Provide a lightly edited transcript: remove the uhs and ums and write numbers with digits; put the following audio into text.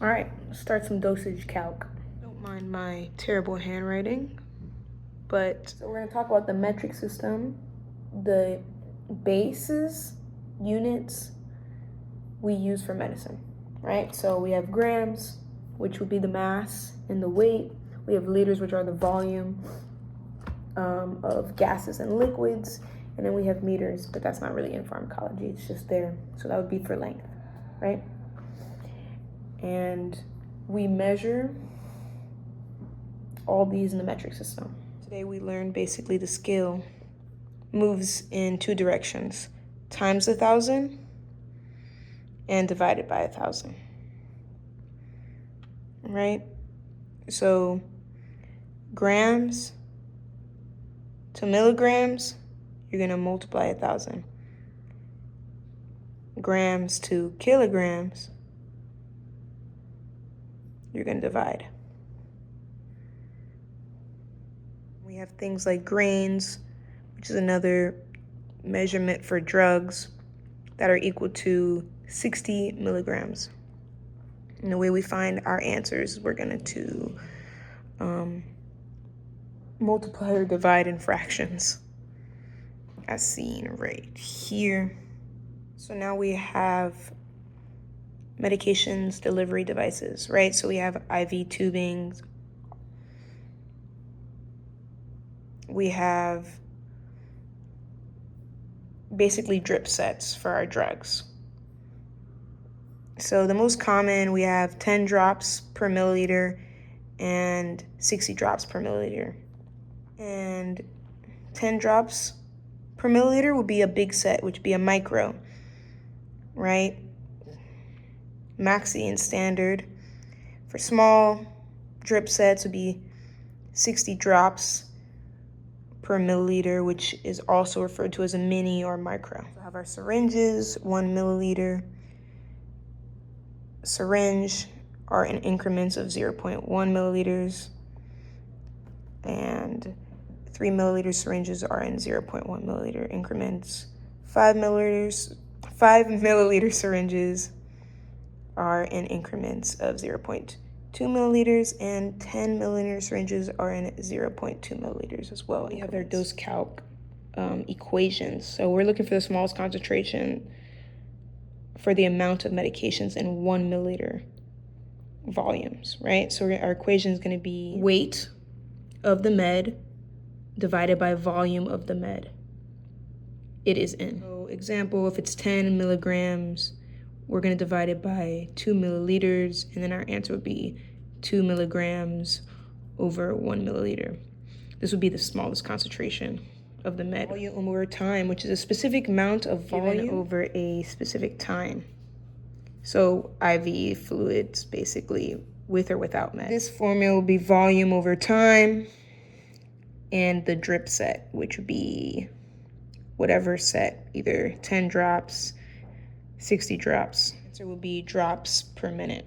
All right, let's start some dosage calc. Don't mind my terrible handwriting, but so we're gonna talk about the metric system, the bases, units we use for medicine, right? So we have grams, which would be the mass and the weight. We have liters, which are the volume of gases and liquids. And then we have meters, but that's not really in pharmacology, it's just there. So that would be for length, right? And we measure all these in the metric system. Today we learned basically the scale moves in two directions, times 1,000 and divided by 1,000, right? So grams to milligrams, you're gonna multiply 1,000. Grams to kilograms, you're gonna divide. We have things like grains, which is another measurement for drugs, that are equal to 60 milligrams. And the way we find our answers, we're going to multiply or divide in fractions, as seen right here. So now we have medications delivery devices, right? So we have IV tubings. We have basically drip sets for our drugs. So the most common, we have 10 drops per milliliter and 60 drops per milliliter. And 10 drops per milliliter would be a big set, which would be a micro, right? Maxi and standard. For small drip sets would be 60 drops per milliliter, which is also referred to as a mini or micro. We have our syringes, 1 milliliter. Syringe are in increments of 0.1 milliliters, and 3 milliliter syringes are in 0.1 milliliter increments. 5 milliliter syringes are in increments of 0.2 milliliters, and 10 milliliter syringes are in 0.2 milliliters as well. We have their dose calc equations. So we're looking for the smallest concentration for the amount of medications in 1 milliliter volumes, right? So our equation is going to be weight of the med divided by volume of the med it is in. So example, if it's 10 milligrams, we're going to divide it by 2 milliliters, and then our answer would be 2 milligrams over 1 milliliter. This would be the smallest concentration of the med. Volume over time, which is a specific amount of volume over a specific time. So IV fluids, basically, with or without med. This formula will be volume over time, and the drip set, which would be whatever set, either 10 drops, 60 drops. So it will be drops per minute.